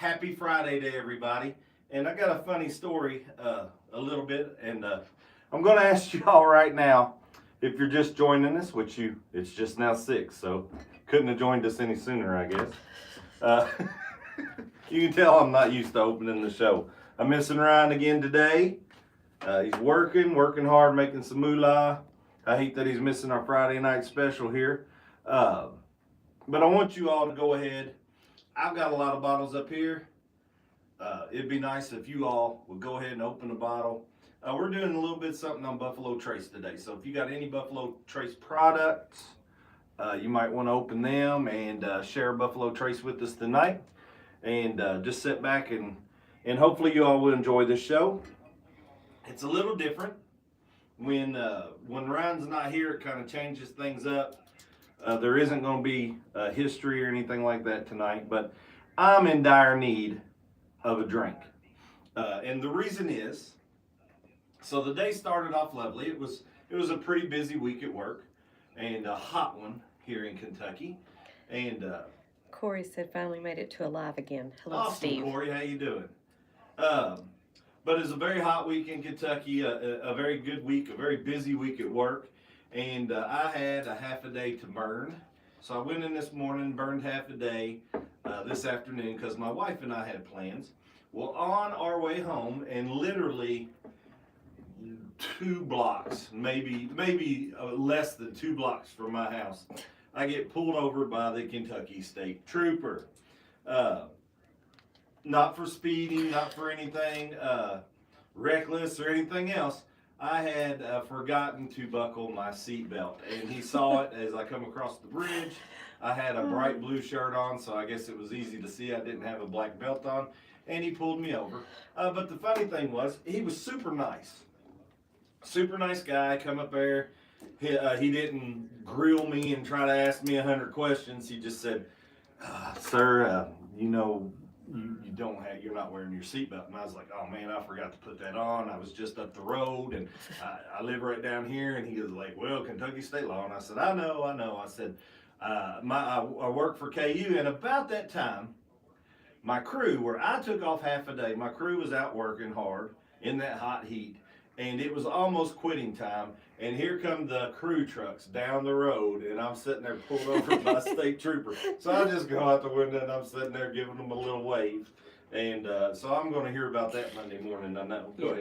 Happy Friday to everybody. And I got a funny story, a little bit, and I'm going to ask you all right now, if you're just joining us, it's just now 6, so couldn't have joined us any sooner, I guess. You can tell I'm not used to opening the show. I'm missing Ryan again today. He's working hard, making some moolah. I hate that he's missing our Friday night special here. But I want you all to go ahead. I've got a lot of bottles up here. It'd be nice if you all would go ahead and open a bottle. We're doing a little bit something on Buffalo Trace today. So if you got any Buffalo Trace products, you might want to open them and share Buffalo Trace with us tonight. And just sit back and hopefully you all will enjoy this show. It's a little different. When Ryan's not here, it kind of changes things up. There isn't going to be history or anything like that tonight, but I'm in dire need of a drink. And the reason is, so the day started off lovely. It was a pretty busy week at work and a hot one here in Kentucky. And Corey said finally made it to alive again. Hello, awesome, Steve. Corey, how you doing? But it's a very hot week in Kentucky, a very good week, a very busy week at work. And I had a half a day to burn. So I went in this morning, burned half a day this afternoon because my wife and I had plans. Well, on our way home, and literally 2 blocks, maybe less than 2 blocks from my house, I get pulled over by the Kentucky State Trooper. Not for speeding, not for anything reckless or anything else. I had forgotten to buckle my seatbelt, and he saw it as I come across the bridge. I had a bright blue shirt on, so I guess it was easy to see I didn't have a black belt on, and he pulled me over. But the funny thing was, he was super nice. Super nice guy, come up there. He didn't grill me and try to ask me 100 questions. He just said, sir, you're not wearing your seatbelt. And I was like, oh man, I forgot to put that on. I was just up the road and I live right down here. And he was like, well, Kentucky state law. And I said, I know. I said, I work for KU. And about that time, my crew, where I took off half a day, my crew was out working hard in that hot heat. And it was almost quitting time. And here come the crew trucks down the road, and I'm sitting there pulled over by a state trooper. So I just go out the window, and I'm sitting there giving them a little wave. And so I'm going to hear about that Monday morning, I know. Go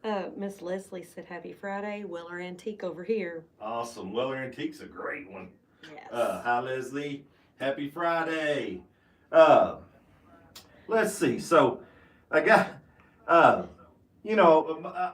ahead. Miss Leslie said, happy Friday. Weller Antique over here. Awesome. Weller Antique's a great one. Yes. Hi, Leslie. Happy Friday. Let's see. So I got...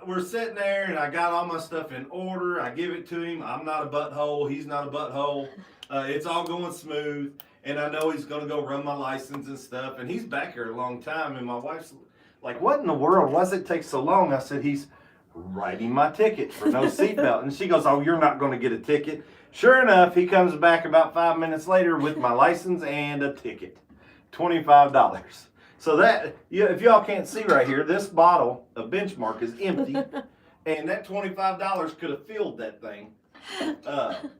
we're sitting there and I got all my stuff in order. I give it to him. I'm not a butthole. He's not a butthole. It's all going smooth. And I know he's going to go run my license and stuff. And he's back here a long time. And my wife's like, what in the world? Why does it take so long? I said, he's writing my ticket for no seatbelt. And she goes, oh, you're not going to get a ticket. Sure enough, he comes back about 5 minutes later with my license and a ticket. $25. So that, if y'all can't see right here, this bottle of Benchmark is empty, and that $25 could have filled that thing.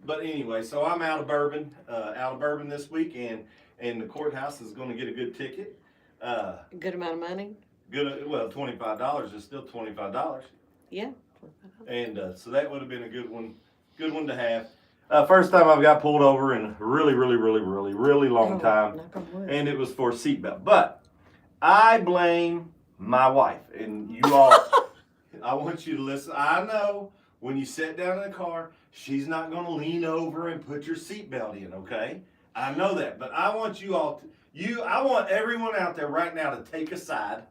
But anyway, so I'm out of bourbon this week, and the courthouse is going to get a good ticket. Good amount of money? Well, $25 is still $25. Yeah. And so that would have been a good one to have. First time I've got pulled over in a really long time, and it was for a seatbelt. But I blame my wife, and you all, I want you to listen. I know when you sit down in the car, she's not going to lean over and put your seatbelt in, okay? I know that, but I want you all, I want everyone out there right now to take a side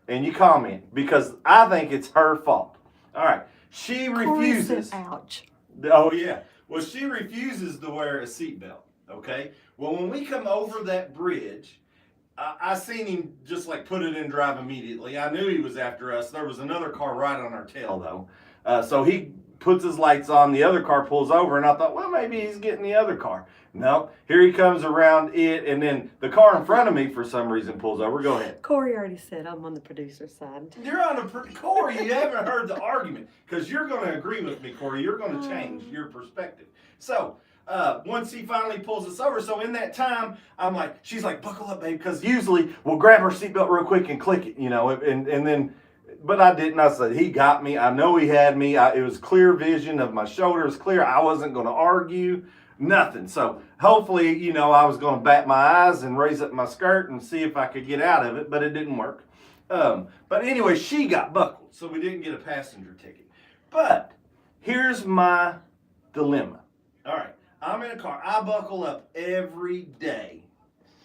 and you comment, because I think it's her fault. All right, she refuses. Ouch. Oh, yeah. Well, she refuses to wear a seatbelt, okay? Well, when we come over that bridge, I seen him just like put it in drive immediately. I knew he was after us. There was another car right on our tail though. So he puts his lights on, the other car pulls over, and I thought, well, maybe he's getting the other car. No, here he comes around it, and then the car in front of me for some reason pulls over. Go ahead. Corey already said I'm on the producer's side. You're on Corey, you haven't heard the argument, because you're going to agree with me, Corey. You're going to change your perspective. So once he finally pulls us over, so in that time, I'm like, she's like, buckle up, babe, because usually we'll grab our seatbelt real quick and click it, and then, but I didn't. I said, he got me. I know he had me. It was clear vision of my shoulders, clear. I wasn't going to argue, nothing. So hopefully, I was going to bat my eyes and raise up my skirt and see if I could get out of it, but it didn't work. But anyway, she got buckled, so we didn't get a passenger ticket. But here's my dilemma. All right, I'm in a car. I buckle up every day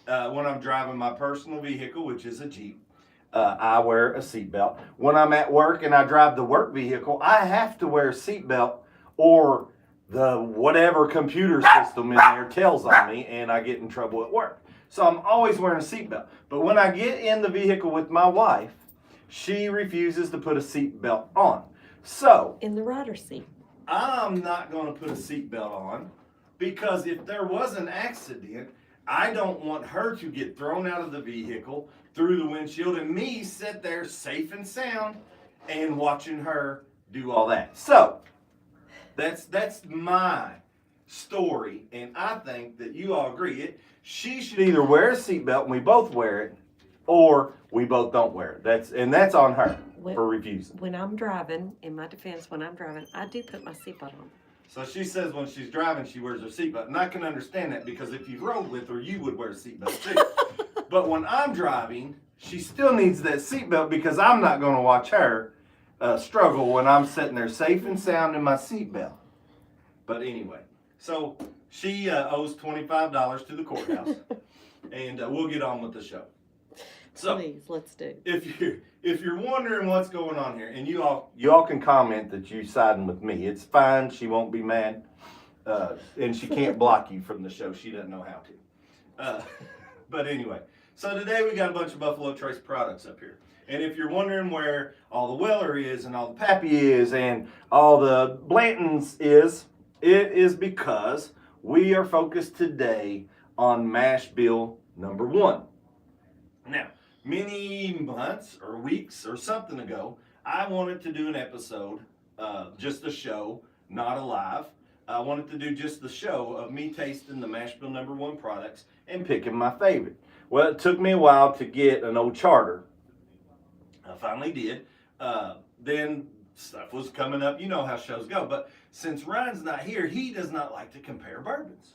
when I'm driving my personal vehicle, which is a Jeep. I wear a seatbelt. When I'm at work and I drive the work vehicle, I have to wear a seatbelt, or the whatever computer system in there tells on me, and I get in trouble at work. So I'm always wearing a seatbelt. But when I get in the vehicle with my wife, she refuses to put a seatbelt on. So In the rider's seat. I'm not going to put a seatbelt on, because if there was an accident, I don't want her to get thrown out of the vehicle through the windshield and me sit there safe and sound and watching her do all that. So that's my story, and I think that you all agree. She should either wear a seatbelt and we both wear it, or we both don't wear it. That's on her for refusing. When I'm driving, in my defense, when I'm driving, I do put my seatbelt on. So she says when she's driving, she wears her seatbelt. And I can understand that, because if you rode with her, you would wear a seatbelt too. But when I'm driving, she still needs that seatbelt, because I'm not going to watch her struggle when I'm sitting there safe and sound in my seatbelt. But anyway, so she owes $25 to the courthouse, and we'll get on with the show. So, please, let's do. If you're wondering what's going on here, and you all can comment that you're siding with me. It's fine. She won't be mad, and she can't block you from the show. She doesn't know how to. But anyway, so today we got a bunch of Buffalo Trace products up here. And if you're wondering where all the Weller is and all the Pappy is and all the Blantons is, it is because we are focused today on mash bill number 1. Now, many months or weeks or something ago, I wanted to do an episode, just a show, not a live. I wanted to do just the show of me tasting the mash bill number 1 products and picking my favorite. Well, it took me a while to get an old charter. I finally did. Then stuff was coming up. You know how shows go. But since Ryan's not here, he does not like to compare bourbons.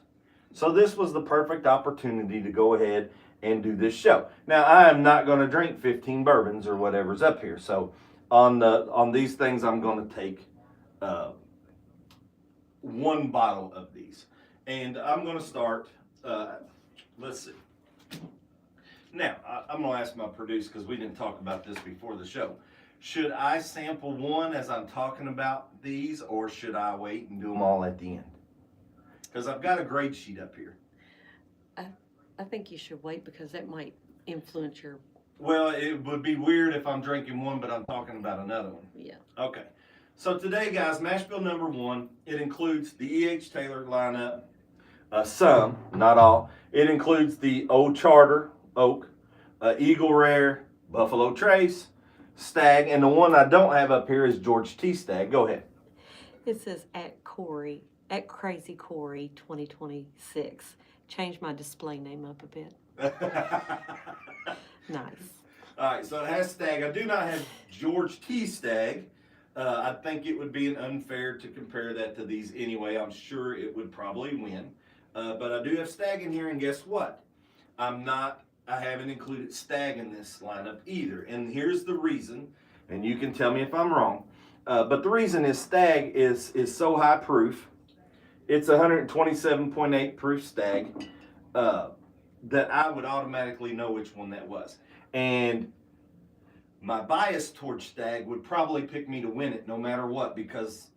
So this was the perfect opportunity to go ahead and do this show. Now, I am not going to drink 15 bourbons or whatever's up here. So on these things, I'm going to take 1 bottle of these. And I'm going to start, let's see. Now, I'm going to ask my producer, because we didn't talk about this before the show. Should I sample one as I'm talking about these, or should I wait and do them all at the end? Because I've got a grade sheet up here. I think you should wait, because that might influence your... Well, it would be weird if I'm drinking one, but I'm talking about another one. Yeah. Okay. So today, guys, mash bill number 1, it includes the E.H. Taylor lineup. Some, not all. It includes the Old Charter Oak, Eagle Rare, Buffalo Trace, Stag, and the one I don't have up here is George T. Stag. Go ahead. It says at Crazy Corey 2026. Change my display name up a bit. Nice. All right, so it has Stag. I do not have George T. Stag. I think it would be unfair to compare that to these anyway. I'm sure it would probably win. But I do have Stag in here, and guess what? I haven't included Stag in this lineup either. And here's the reason, and you can tell me if I'm wrong. But the reason is Stag is so high proof. It's 127.8 proof Stag that I would automatically know which one that was. And my bias towards Stag would probably pick me to win it no matter what, because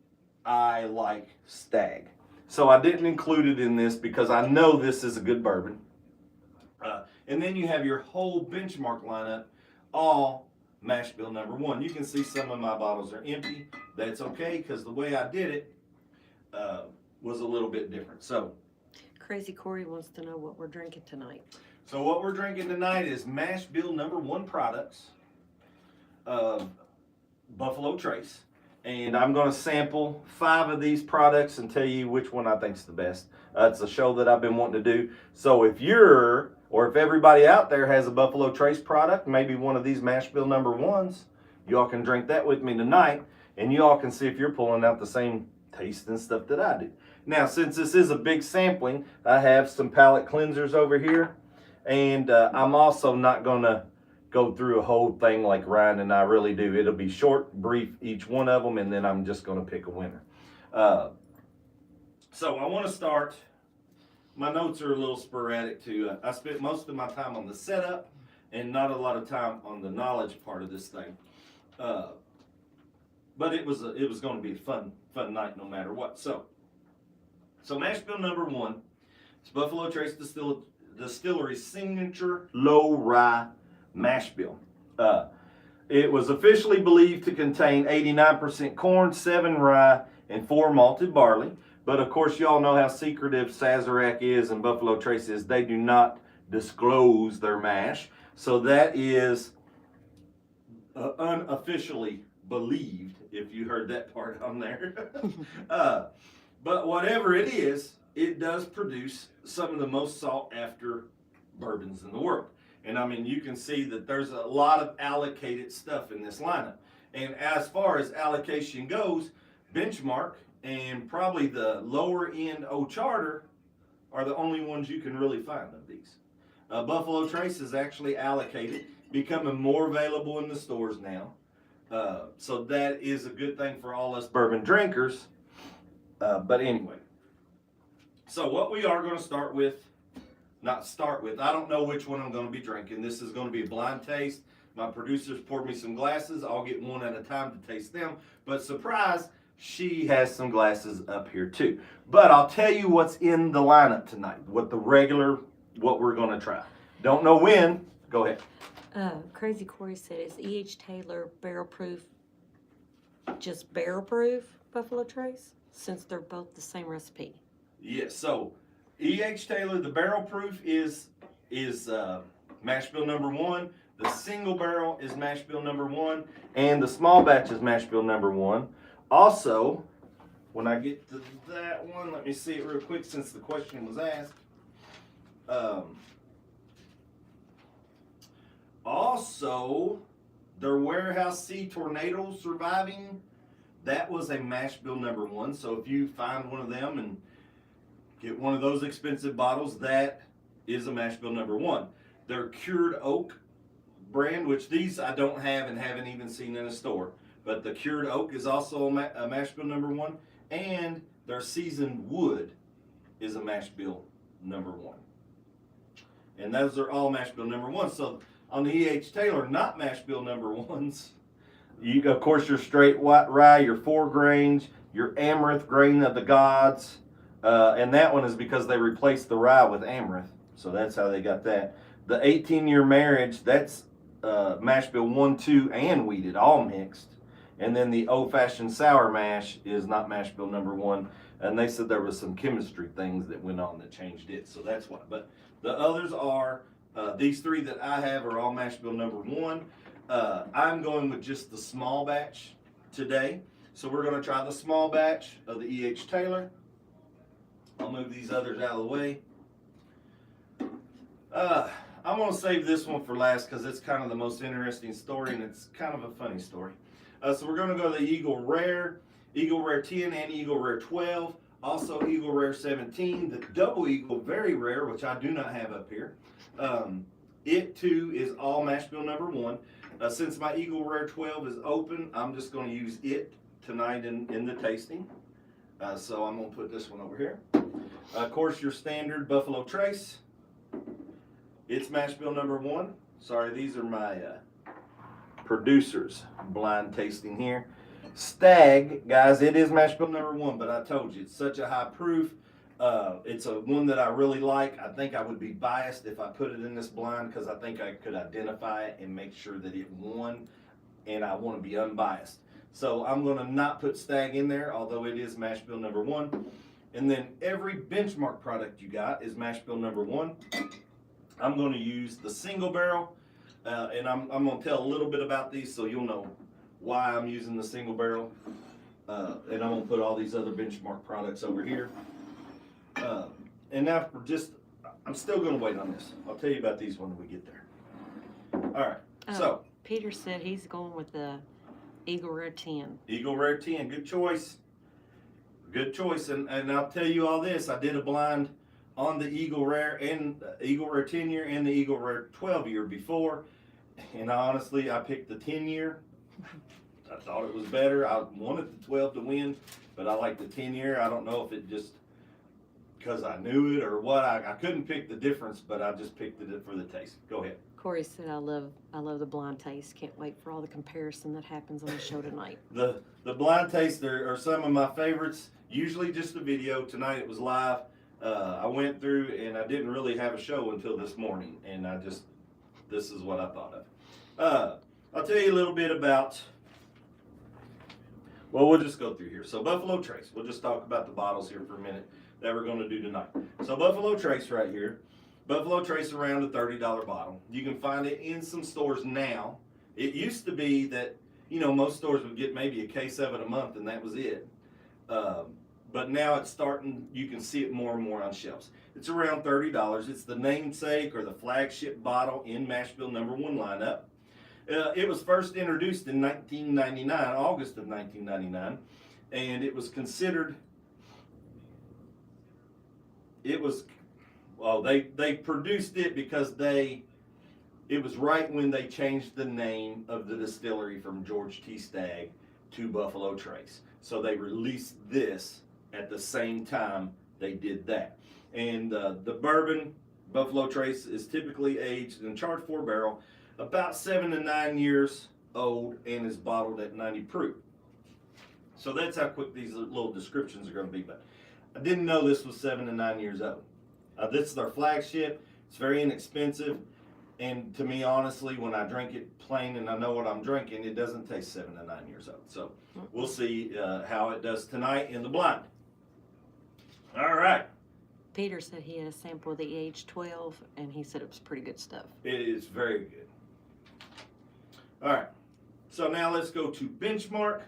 I like Stag. So I didn't include it in this because I know this is a good bourbon. And then you have your whole benchmark lineup, all mash bill number 1. You can see some of my bottles are empty. That's okay, because the way I did it was a little bit different. So, Crazy Corey wants to know what we're drinking tonight. So what we're drinking tonight is mash bill number 1 products of Buffalo Trace. and I'm going to sample 5 of these products and tell you which one I think is the best. It's a show that I've been wanting to do. So if you're, or if everybody out there has a Buffalo Trace product, maybe one of these mash bill number 1s, y'all can drink that with me tonight, and y'all can see if you're pulling out the same taste and stuff that I do. Now, since this is a big sampling, I have some palate cleansers over here, and I'm also not going to go through a whole thing like Ryan and I really do. It'll be short, brief, each one of them, and then I'm just going to pick a winner. So I want to start. My notes are a little sporadic too. I spent most of my time on the setup and not a lot of time on the knowledge part of this thing. But it was going to be a fun night no matter what. So mash bill number 1 is Buffalo Trace Distillery's signature low rye mash bill. It was officially believed to contain 89% corn, 7 rye, and 4 malted barley. But of course, y'all know how secretive Sazerac is and Buffalo Trace is. They do not disclose their mash. So that is unofficially believed, if you heard that part on there. But whatever it is, it does produce some of the most sought after bourbons in the world. And I mean, you can see that there's a lot of allocated stuff in this lineup. And as far as allocation goes, Benchmark and probably the lower end Old Charter are the only ones you can really find of these. Buffalo Trace is actually allocated, becoming more available in the stores now. So that is a good thing for all us bourbon drinkers. But anyway, so what we are going to start with, I don't know which one I'm going to be drinking. This is going to be a blind taste. My producers poured me some glasses. I'll get one at a time to taste them. But surprise, she has some glasses up here too. But I'll tell you what's in the lineup tonight, what we're going to try. Don't know when. Go ahead. Crazy Corey said, is E.H. Taylor barrel proof just barrel proof Buffalo Trace, since they're both the same recipe? Yes, so E.H. Taylor, the barrel proof is mash bill number 1. The single barrel is mash bill number 1. And the small batch is mash bill number 1. Also, when I get to that one, let me see it real quick since the question was asked. Also, their Warehouse Sea Tornado Surviving, that was a mash bill number 1. So if you find one of them and get one of those expensive bottles, that is a mash bill number 1. Their Cured Oak brand, which these I don't have and haven't even seen in a store, but the Cured Oak is also a mash bill number 1, and their Seasoned Wood is a mash bill number 1. And those are all mash bill number 1. So on the E.H. Taylor, not mash bill number 1s, you of course your straight white rye, your 4 grains, your Amaranth grain of the gods, and that one is because they replaced the rye with Amaranth, so that's how they got that. The 18-year marriage, that's mash bill 1, 2, and wheated, all mixed. And then the old-fashioned sour mash is not mash bill number 1, and they said there was some chemistry things that went on that changed it, so that's why. But the others are, these 3 that I have are all mash bill number 1. I'm going with just the small batch today. So we're going to try the small batch of the E.H. Taylor. I'll move these others out of the way. I'm going to save this one for last because it's kind of the most interesting story, and it's kind of a funny story. So we're going to go to the Eagle Rare 10 and Eagle Rare 12. Also Eagle Rare 17, the Double Eagle Very Rare, which I do not have up here. It too is all mash bill number 1. Since my Eagle Rare 12 is open, I'm just going to use it tonight in the tasting. So I'm going to put this one over here. Of course, your standard Buffalo Trace. It's mash bill number 1. Sorry, these are my producers blind tasting here. Stag, guys, it is mash bill number 1, but I told you, it's such a high proof. It's a one that I really like. I think I would be biased if I put it in this blind because I think I could identify it and make sure that it won, and I want to be unbiased. So I'm going to not put Stag in there, although it is mash bill number 1. And then every Benchmark product you got is mash bill number 1. I'm going to use the single barrel, and I'm going to tell a little bit about these so you'll know why I'm using the single barrel. And I'm gonna put all these other benchmark products over here. And now I'm still gonna wait on this. I'll tell you about these when we get there. All right, so. Peter said he's going with the Eagle Rare 10. Eagle Rare 10, good choice. Good choice, and I'll tell you all this. I did a blind on the Eagle Rare and Eagle Rare 10 year and the Eagle Rare 12 year before, and honestly, I picked the 10 year. I thought it was better. I wanted the 12 to win, but I like the 10 year. I don't know if it just because I knew it or what. I couldn't pick the difference, but I just picked it for the taste. Go ahead. Corey said, I love the blind taste. Can't wait for all the comparison that happens on the show tonight. The blind taste are some of my favorites. Usually just a video. Tonight it was live. I went through and I didn't really have a show until this morning, and this is what I thought of. I'll tell you a little bit about, well, we'll just go through here. So Buffalo Trace, we'll just talk about the bottles here for a minute that we're going to do tonight. So Buffalo Trace right here. Buffalo Trace around a $30 bottle. You can find it in some stores now. It used to be that, most stores would get maybe a case of it a month and that was it. But now it's starting, you can see it more and more on shelves. It's around $30. It's the namesake or the flagship bottle in Mash Bill No. 1 lineup. It was first introduced in 1999, August of 1999, and it was considered, they produced it because it was right when they changed the name of the distillery from George T. Stagg to Buffalo Trace. So they released this at the same time they did that. And the bourbon, Buffalo Trace, is typically aged in charred 4 barrel, about 7 to 9 years old, and is bottled at 90 proof. So that's how quick these little descriptions are going to be. But I didn't know this was 7 to 9 years old. This is their flagship. It's very inexpensive. And to me, honestly, when I drink it plain and I know what I'm drinking, it doesn't taste 7 to 9 years old. So we'll see how it does tonight in the blind. All right. Peter said he had a sample of the age 12, and he said it was pretty good stuff. It is very good. All right. So now let's go to Benchmark.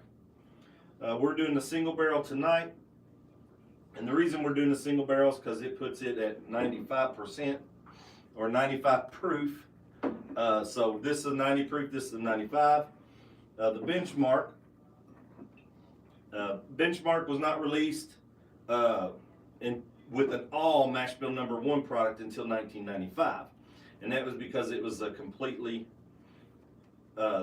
We're doing the single barrel tonight. And the reason we're doing the single barrel is because it puts it at 95% or 95 proof. So this is a 90 proof, this is a 95. The Benchmark was not released with an all Mash Bill No. 1 product until 1995. And that was because it was a completely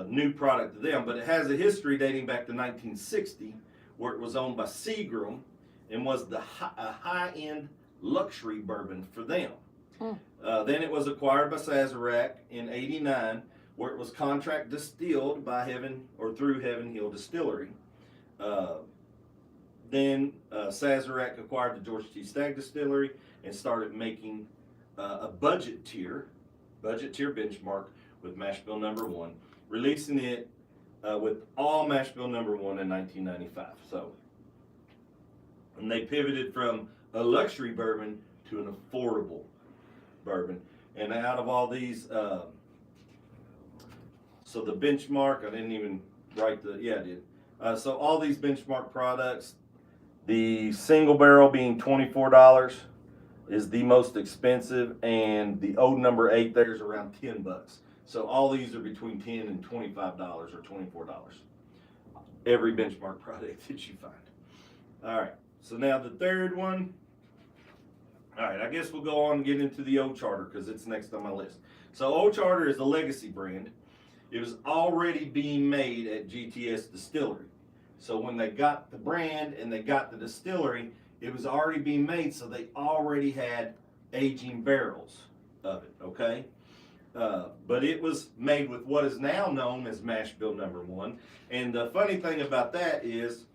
new product to them. But it has a history dating back to 1960, where it was owned by Seagram and was a high-end luxury bourbon for them. Then it was acquired by Sazerac in '89, where it was contract distilled by through Heaven Hill Distillery. Then Sazerac acquired the George T. Stagg Distillery and started making a budget tier Benchmark with Mash Bill No. 1, releasing it with all Mash Bill No. 1 in 1995. And they pivoted from a luxury bourbon to an affordable bourbon. And out of all these, so the Benchmark, I didn't even write I did. So all these Benchmark products, the single barrel being $24 is the most expensive, and the old number 8 there is around $10. So all these are between $10 and $25 or $24. Every Benchmark product that you find. All right. So now the third one. All right, I guess we'll go on and get into the Old Charter because it's next on my list. So Old Charter is a legacy brand. It was already being made at GTS Distillery. So when they got the brand and they got the distillery, it was already being made, so they already had aging barrels of it, okay? But it was made with what is now known as Mash Bill No. 1. And the funny thing about that is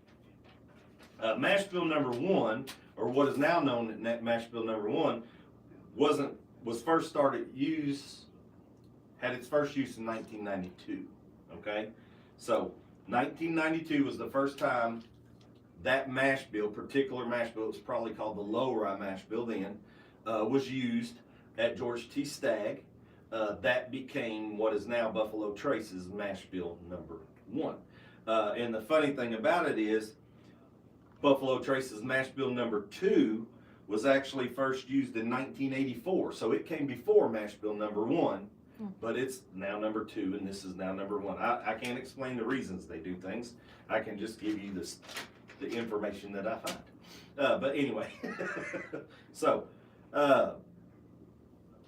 Mash Bill No. 1, or what is now known as Mash Bill No. 1, had its first use in 1992, okay? So 1992 was the first time that mash bill, particular mash bill, it was probably called the low rye mash bill then, was used at George T. Stagg. That became what is now Buffalo Trace's Mash Bill No. 1. And the funny thing about it is, Buffalo Trace's mash bill number 2 was actually first used in 1984. So it came before mash bill number 1, but it's now number 2, and this is now number 1. I can't explain the reasons they do things. I can just give you the information that I find. But anyway, so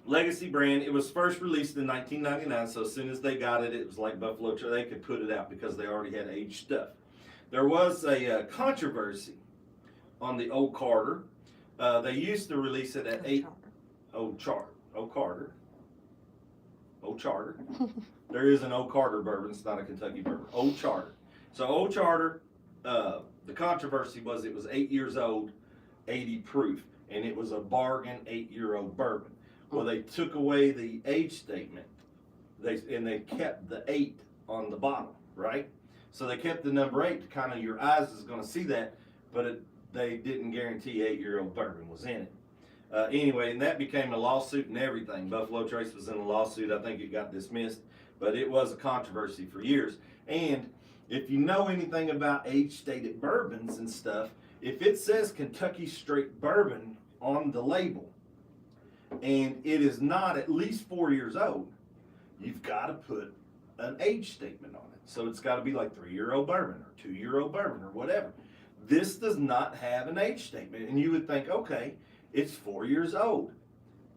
Legacy brand, it was first released in 1999, so as soon as they got it, it was like Buffalo Trace, they could put it out because they already had aged stuff. There was a controversy on the Old Carter. They used to release it at Old Charter. There is an Old Carter bourbon, it's not a Kentucky bourbon. Old Charter. So Old Charter, the controversy was it was 8 years old, 80 proof, and it was a bargain 8-year-old bourbon. Well, they took away the age statement, they kept the 8 on the bottle, right? So they kept the number 8, kind of your eyes is going to see that, but they didn't guarantee 8-year-old bourbon was in it. Anyway, and that became a lawsuit and everything. Buffalo Trace was in a lawsuit. I think it got dismissed, but it was a controversy for years. And if you know anything about age-stated bourbons and stuff, if it says Kentucky Straight Bourbon on the label, and it is not at least 4 years old, you've got to put an age statement on it. So it's got to be like 3-year-old bourbon or 2-year-old bourbon or whatever. This does not have an age statement, and you would think, okay, it's 4 years old.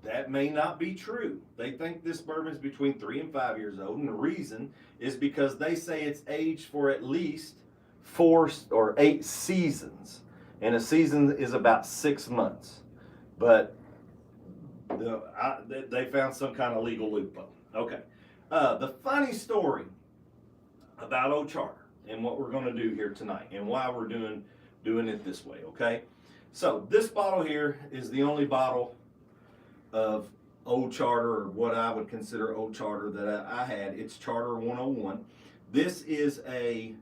That may not be true. They think this bourbon is between 3 and 5 years old, and the reason is because they say it's aged for at least 4 or 8 seasons, and a season is about 6 months. But they found some kind of legal loophole. Okay. The funny story about Old Charter and what we're going to do here tonight and why we're doing it this way, okay? So this bottle here is the only bottle of Old Charter, or what I would consider Old Charter, that I had. It's Charter 101. This is a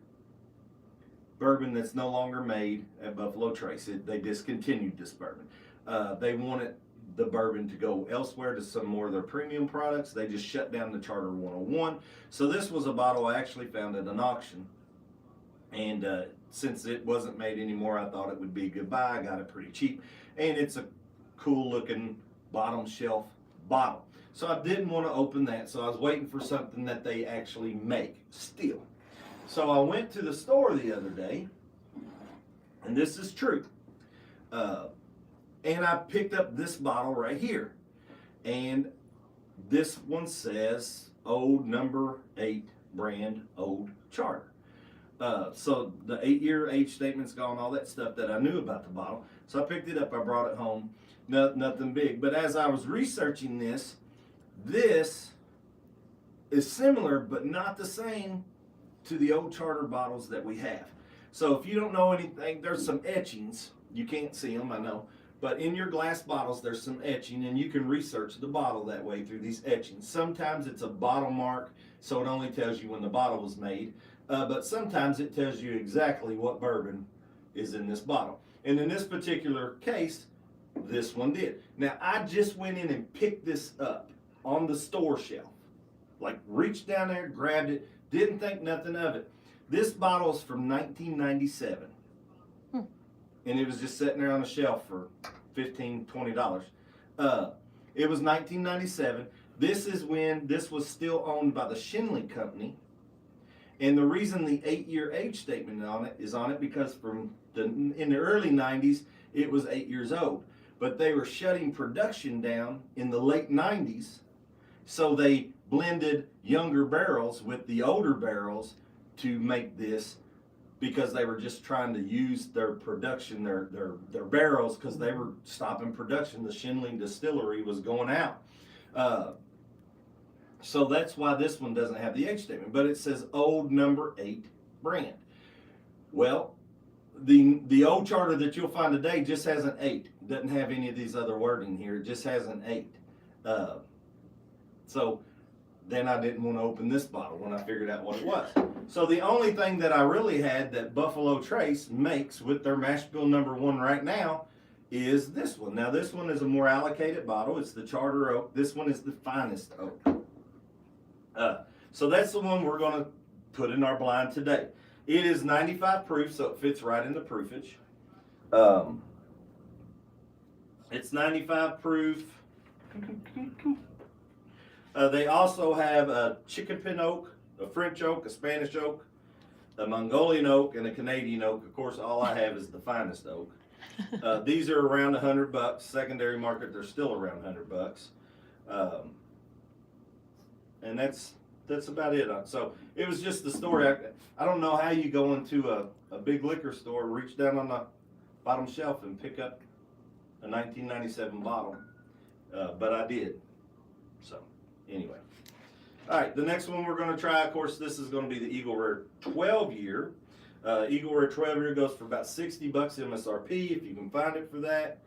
bourbon that's no longer made at Buffalo Trace. They discontinued this bourbon. They wanted the bourbon to go elsewhere to some more of their premium products. They just shut down the Charter 101. So this was a bottle I actually found at an auction. And since it wasn't made anymore, I thought it would be a good buy. I got it pretty cheap. And it's a cool looking bottom shelf bottle. So I didn't want to open that. So I was waiting for something that they actually make still. So I went to the store the other day, and this is true. And I picked up this bottle right here. And this one says Old Number 8 brand Old Charter. So the 8-year age statement's gone, all that stuff that I knew about the bottle. So I picked it up, I brought it home, nothing big. But as I was researching this is similar but not the same to the Old Charter bottles that we have. So if you don't know anything, there's some etchings. You can't see them, I know. But in your glass bottles, there's some etching, and you can research the bottle that way through these etchings. Sometimes it's a bottle mark, so it only tells you when the bottle was made. But sometimes it tells you exactly what bourbon is in this bottle. And in this particular case, this one did. Now, I just went in and picked this up on the store shelf. Like, reached down there, grabbed it, didn't think nothing of it. This bottle is from 1997. And it was just sitting there on the shelf for $15, $20. It was 1997. This is when this was still owned by the Shinley Company. And the reason the 8-year age statement is on it because in the early 90s, it was 8 years old. But they were shutting production down in the late 90s, so they blended younger barrels with the older barrels to make this, because they were just trying to use their production, their barrels, because they were stopping production. The Shinley distillery was going out. So that's why this one doesn't have the age statement, but it says Old Number 8 brand. Well, the Old Charter that you'll find today just has an 8. It doesn't have any of these other wording here. It just has an 8. So then I didn't want to open this bottle when I figured out what it was. So the only thing that I really had that Buffalo Trace makes with their mash bill number 1 right now is this one. Now this one is a more allocated bottle. It's the Charter Oak. This one is the finest oak. So that's the one we're going to put in our blind today. It is 95 proof, so it fits right in the proofage. Um, it's 95 proof. They also have a chicken pin oak, a French oak, a Spanish oak, a Mongolian oak, and a Canadian oak. Of course, all I have is the finest oak. These are around $100. Secondary market, they're still around $100. And that's about it. So it was just the story. I don't know how you go into a big liquor store, reach down on the bottom shelf and pick up a 1997 bottle, but I did. So anyway, all right. The next one we're going to try, of course, this is going to be the Eagle Rare 12 year. Eagle Rare 12 year goes for about $60 MSRP if you can find it for that.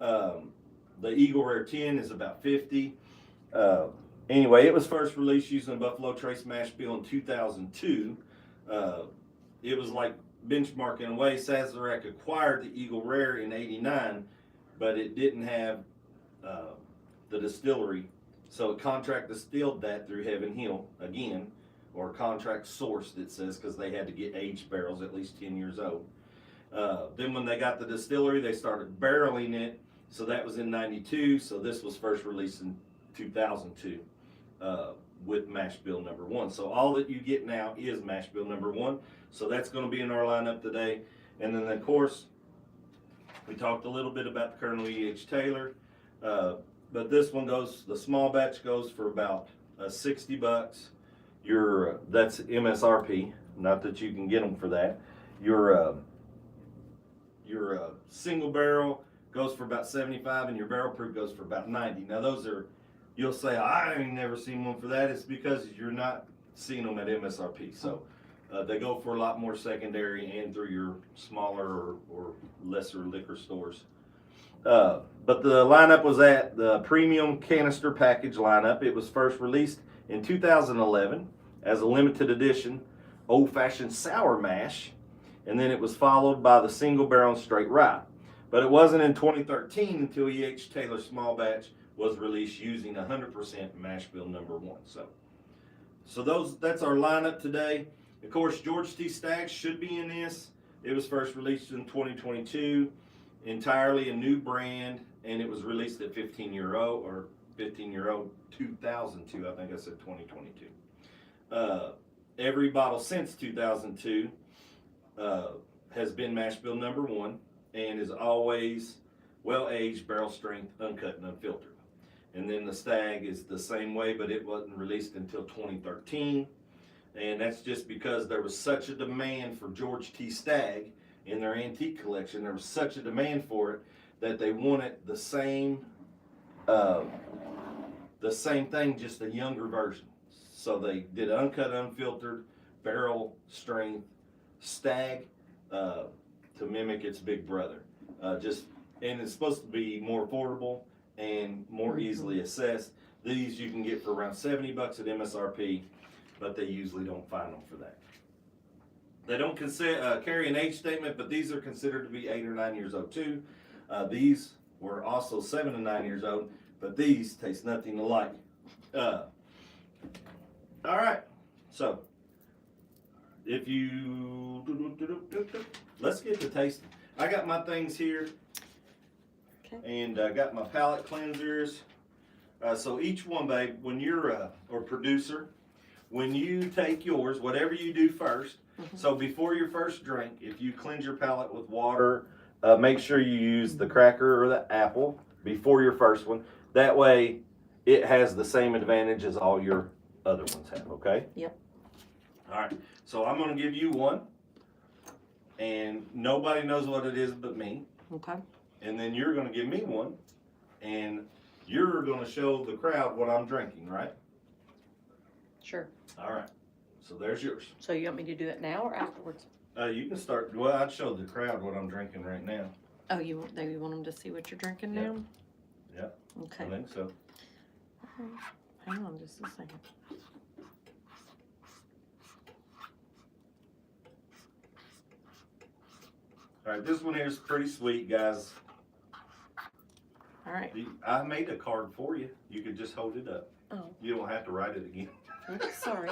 The Eagle Rare 10 is about $50. Anyway, it was first released using a Buffalo Trace mash bill in 2002. It was like benchmarking away. Sazerac acquired the Eagle Rare in '89, but it didn't have the distillery, so it contract distilled that through Heaven Hill again, or contract sourced, it says, because they had to get aged barrels at least 10 years old. Then when they got the distillery, they started barreling it, so that was in '92. So this was first released in 2002. With mash bill number 1. So all that you get now is mash bill number 1. So that's going to be in our lineup today. And then of course, we talked a little bit about the Colonel E.H. Taylor. But this one goes, the small batch goes for about $60. That's MSRP. Not that you can get them for that. Your single barrel goes for about $75, and your barrel proof goes for about $90. Now those are, you'll say, I ain't never seen one for that. It's because you're not seeing them at MSRP. So they go for a lot more secondary and through your smaller or lesser liquor stores. But the lineup was at the premium canister package lineup. It was first released in 2011 as a limited edition old-fashioned sour mash, and then it was followed by the single barrel and straight rye. But it wasn't in 2013 until E.H. Taylor small batch was released using 100% mash bill number 1. So that's our lineup today. Of course, George T. Staggs should be in this. It was first released in 2022, entirely a new brand, and it was released at 15-year-old or 15-year-old 2002. I think I said 2022. Every bottle since 2002 has been mash bill number 1 and is always well-aged, barrel strength, uncut and unfiltered. And then the Stag is the same way, but it wasn't released until 2013. And that's just because there was such a demand for George T. Stagg in their antique collection. There was such a demand for it that they wanted the same thing, just a younger version. So they did uncut, unfiltered, barrel strength Stag to mimic its big brother. And it's supposed to be more affordable and more easily assessed. These you can get for around $70 at MSRP, but they usually don't find them for that. They don't carry an age statement, but these are considered to be 8 or 9 years old too. These were also 7 to 9 years old, but these taste nothing alike. All right, so if you, let's get to tasting. I got my things here. And I got my palate cleansers. So each one, babe, when you're or producer, when you take yours, whatever you do first. So before your first drink, if you cleanse your palate with water, make sure you use the cracker or the apple before your first one. That way, it has the same advantage as all your other ones have. Okay? Yep. All right. So I'm going to give you one, and nobody knows what it is but me. Okay. And then you're going to give me one, and you're going to show the crowd what I'm drinking, right? Sure. All right. So there's yours. So you want me to do it now or afterwards? You can start. Well, I'd show the crowd what I'm drinking right now. Oh, you want them to see what you're drinking now? Yep. Okay. I think so. Okay. Hang on just a second. All right. This one here is pretty sweet, guys. All right. I made a card for you. You could just hold it up. Oh. You don't have to write it again. Oops, sorry.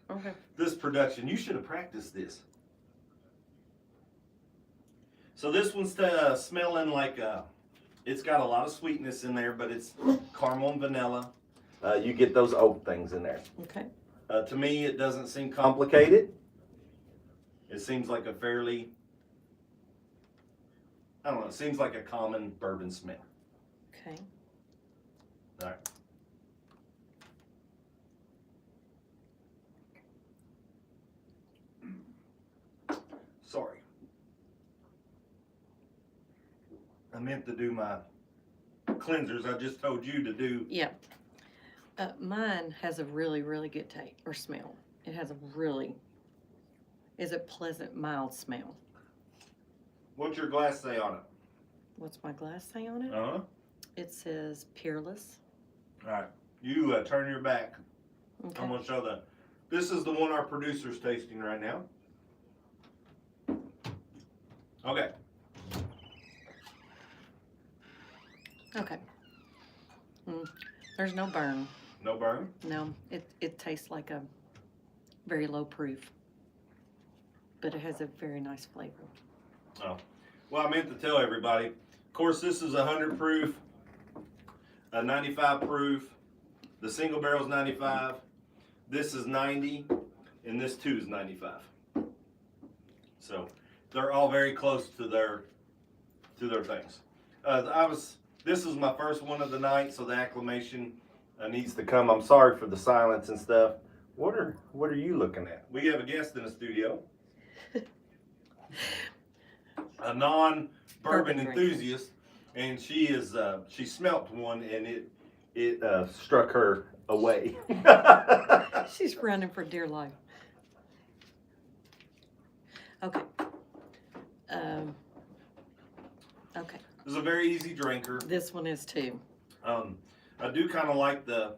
Okay. This production, you should have practiced this. So this one's smelling like it's got a lot of sweetness in there, but it's caramel and vanilla. You get those oak things in there. Okay. To me, it doesn't seem complicated. It seems like a fairly, I don't know, it seems like a common bourbon smell. Okay. All right. Sorry. I meant to do my cleansers. I just told you to do. Yeah. Mine has a really, really good taste or smell. It has a really, is a pleasant, mild smell. What's your glass say on it? What's my glass say on it? Uh-huh. It says Peerless. All right. You turn your back. Okay. I'm going to show the. This is the one our producer's tasting right now. Okay. Okay. There's no burn. No burn? No, it tastes like a very low proof, but it has a very nice flavor. Oh. Well, I meant to tell everybody. Of course, this is 100 proof, a 95 proof. The single barrel's 95. This is 90, and this too is 95. So they're all very close to their things. This is my first one of the night, so the acclamation needs to come. I'm sorry for the silence and stuff. What are you looking at? We have a guest in the studio. A non-bourbon enthusiast, and she smelt one, and it struck her away. She's running for dear life. Okay. Okay. It's a very easy drinker. This one is too. I do kind of like the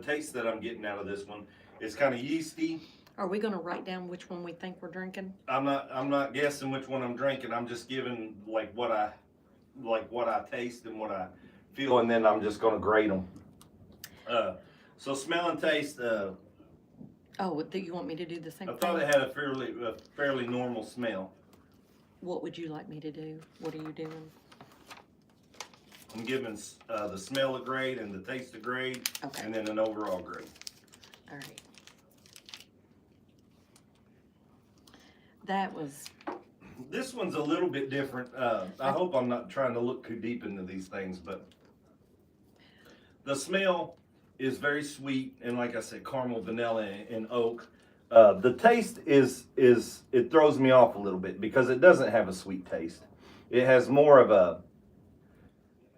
taste that I'm getting out of this one. It's kind of yeasty. Are we gonna write down which one we think we're drinking? I'm not guessing which one I'm drinking. I'm just giving like what I taste and what I feel, and then I'm just gonna grade them. So smell and taste. Oh, you want me to do the same I thing? thought it had a fairly normal smell. What would you like me to do? What are you doing? I'm giving the smell a grade and the taste a grade, Okay. and then an overall grade. All right. That was. This one's a little bit different. I hope I'm not trying to look too deep into these things, but the smell is very sweet, and like I said, caramel, vanilla, and oak. The taste it throws me off a little bit because it doesn't have a sweet taste. It has more of a,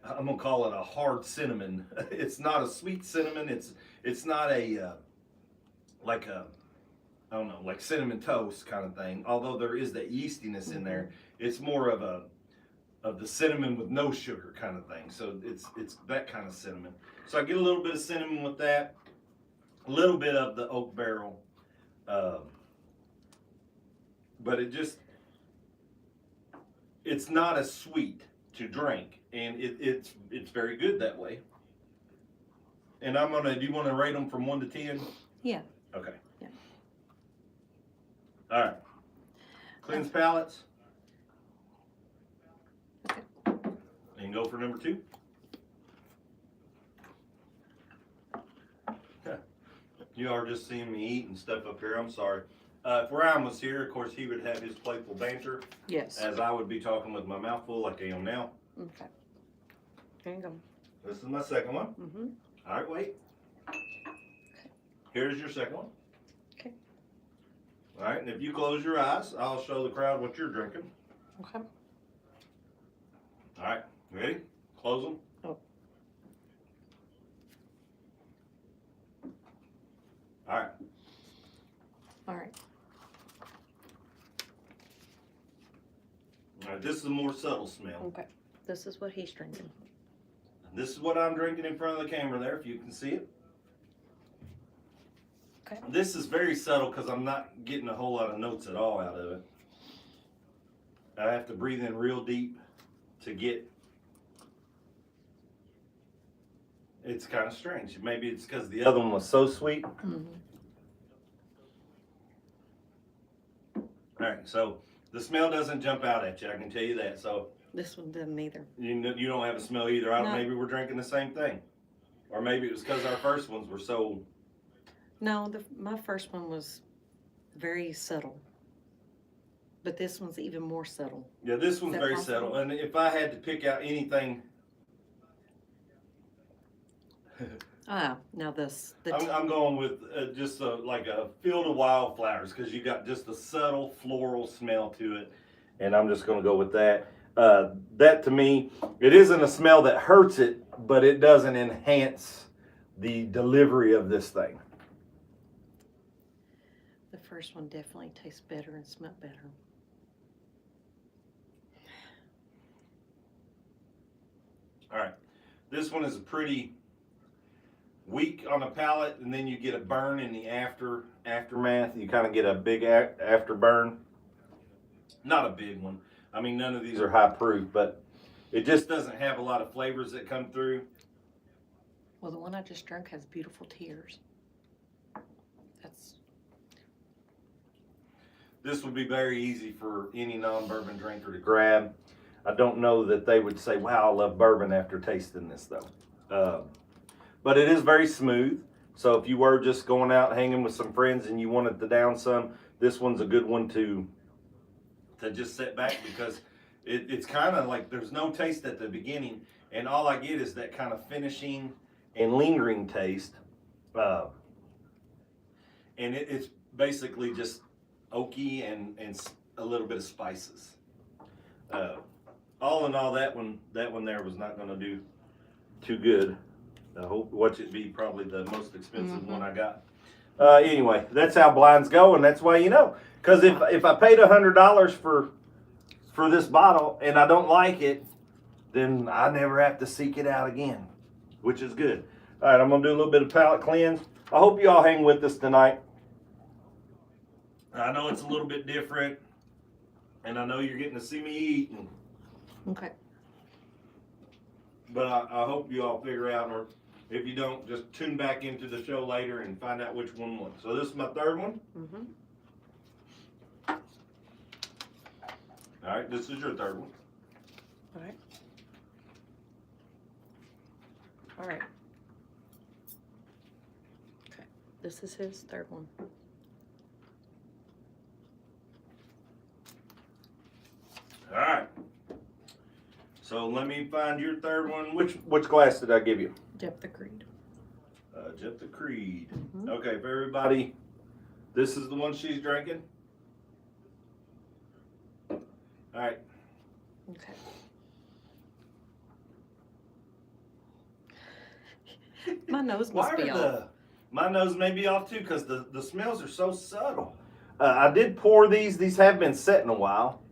I'm gonna call it a hard cinnamon. It's not a sweet cinnamon. It's not a like a, I don't know, like cinnamon toast kind of thing. Although there is that yeastiness in there, it's more of the cinnamon with no sugar kind of thing. So it's that kind of cinnamon. So I get a little bit of cinnamon with that, a little bit of the oak barrel, but it's not as sweet to drink, and it's very good that way. And do you want to rate them from 1 to 10? Yeah. Okay. Yeah. All right. Cleanse palates. Okay. And go for number 2. You are just seeing me eat and stuff up here. I'm sorry. If Ryan was here, of course, he would have his playful banter. Yes. As I would be talking with my mouth full like I am now. Okay. There you go. This is my second one. Mm-hmm. All right, wait. Here's your second one. Okay. All right, and if you close your eyes, I'll show the crowd what you're drinking. Okay. All right, ready? Close them. Oh. All right. All right. All right, this is a more subtle smell. Okay. This is what he's drinking. This is what I'm drinking in front of the camera there, if you can see it. Okay. This is very subtle because I'm not getting a whole lot of notes at all out of it. I have to breathe in real deep to get. It's kind of strange. Maybe it's because the other one was so sweet. Mm-hmm. All right, so The smell doesn't jump out at you, I can tell you that. So This one doesn't either. you don't have a smell either. No. Maybe we're drinking the same thing. Or maybe it was because our first ones were so... No, my first one was very subtle. But this one's even more subtle. Yeah, this one's very possible? subtle. And if I had to pick out anything... Now this. I'm going with just like a field of wildflowers because you got just a subtle floral smell to it. And I'm just going to go with that. That to me, it isn't a smell that hurts it, but it doesn't enhance the delivery of this thing. The first one definitely tastes better and smelled better. All right. This one is a pretty weak on the palate, and then you get a burn in the aftermath. You kind of get a big afterburn. Not a big one. I mean, none of these are high proof, but it just doesn't have a lot of flavors that come through. Well, the one I just drank has beautiful tears. This would be very easy for any non-bourbon drinker to grab. I don't know that they would say, wow, I love bourbon after tasting this, though. But it is very smooth. So if you were just going out hanging with some friends and you wanted to down some, this one's a good one to just sit back because it's kind of like there's no taste at the beginning. And all I get is that kind of finishing and lingering taste. And it's basically just oaky and a little bit of spices. All in all, that one there was not going to do too good. I hope watch it be probably the most expensive one I got. Anyway, that's how blinds go, and that's why you know. Because if I paid $100 for this bottle and I don't like it, then I never have to seek it out again, which is good. All right, I'm gonna do a little bit of palate cleanse. I hope you all hang with us tonight. I know it's a little bit different, and I know you're getting to see me eat. Okay. But I hope you all figure out, or if you don't, just tune back into the show later and find out which one won. So this is my third one. Mm-hmm. All right, this is your third one. All right. All right. Okay. This is his third one. All right. So let me find your third one. Which glass did I give you? Jeff the Creed. Jeff the Creed. Mm-hmm. Okay, for everybody, this is the one she's drinking. All right. Okay. My nose must be off. My nose may be off too because the smells are so subtle. I did pour these. These have been setting a while.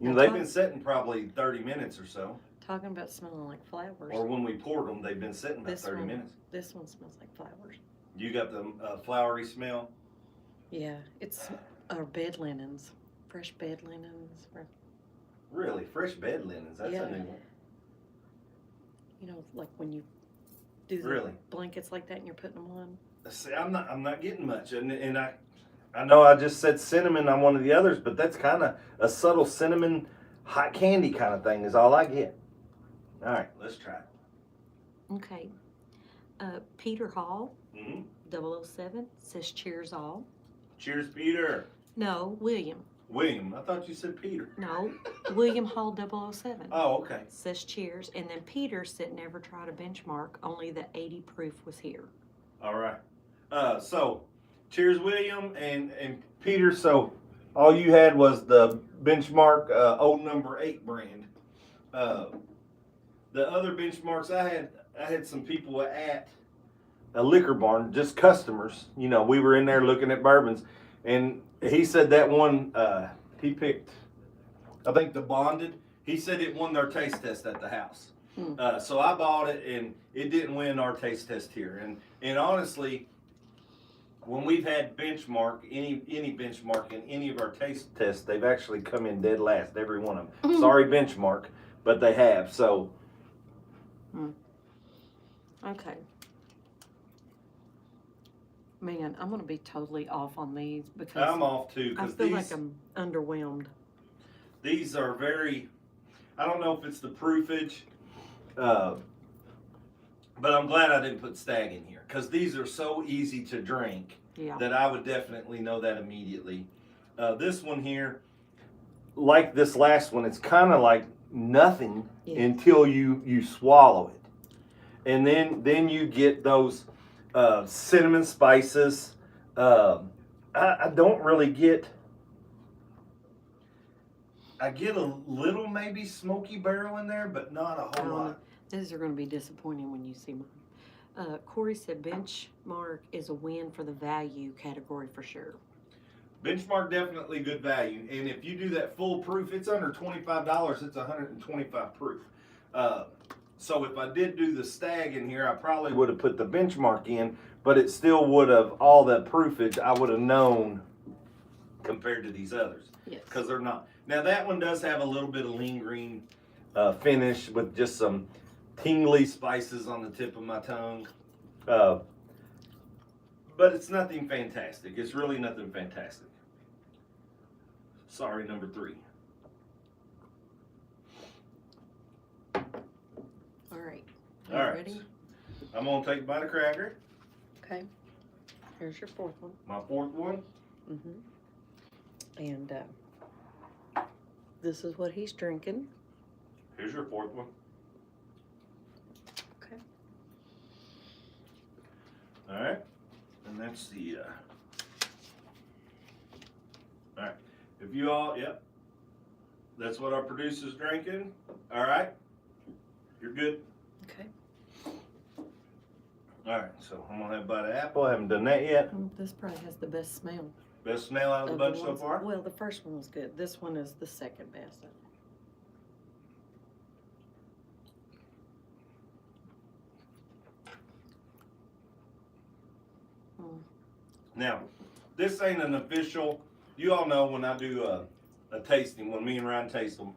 You know, they've been setting probably 30 minutes or so. Talking about smelling like flowers. Or when we poured them, they've been sitting about 30 minutes. This one smells like flowers. You got the flowery smell? Yeah, it's our bed linens. Fresh bed linens. Really? Fresh bed linens? That's a new one. You know, like when you do the blankets like that and you're putting them on. See, I'm not getting much. And I know I just said cinnamon on one of the others, but that's kind of a subtle cinnamon hot candy kind of thing is all I get. All right, let's try it. Okay. Peter Hall, Mm-hmm. 007, says cheers all. Cheers, Peter. No, William. William, I thought you said Peter. No, William Hall 007. Oh, okay. Says cheers. And then Peter said never tried a benchmark, only the 80 proof was here. All right. So, cheers, William and Peter. So, all you had was the benchmark old number 8 brand. The other benchmarks I had some people at a liquor barn, just customers. You know, we were in there looking at bourbons, and he said that one he picked, I think the Bonded. He said it won their taste test at the house. So I bought it, and it didn't win our taste test here. And honestly, when we've had benchmark, any benchmark in any of our taste tests, they've actually come in dead last, every one of them. Sorry, benchmark, but they have. So. Okay. Man, I'm going to be totally off on these because I'm off too. I feel like I'm underwhelmed. These are very, I don't know if it's the proofage, but I'm glad I didn't put Stag in here because these are so easy to drink that I would definitely know that immediately. This one here, like this last one, it's kind of like nothing until you swallow it. And then you get those cinnamon spices. I don't really get, I get a little maybe smoky barrel in there, but not a whole lot. These are going to be disappointing when you see mine. Corey said Benchmark is a win for the value category for sure. Benchmark definitely good value, and if you do that full proof, it's under $25. It's 125 proof. So if I did do the Stag in here, I probably would have put the Benchmark in, but it still would have all that proofage I would have known compared to these others. Yes. Because they're not. Now that one does have a little bit of lean green finish with just some tingly spices on the tip of my tongue. But it's nothing fantastic. It's really nothing fantastic. Sorry, number 3. All right. All right. Ready? I'm going to take a bite of cracker. Okay. Here's your fourth one. My 4th one. And this is what he's drinking. Here's your 4th one. Okay. All right. And that's the, all right. If you all, yep. That's what our producer's drinking. All right. You're good. Okay. All right. So I'm going to have a bite of apple. I haven't done that yet. This probably has the best smell. Best smell out of the bunch so ones, far? Well, the first one was good. This one is the second best. Now, this ain't an official, you all know when I do a tasting, when me and Ryan taste them,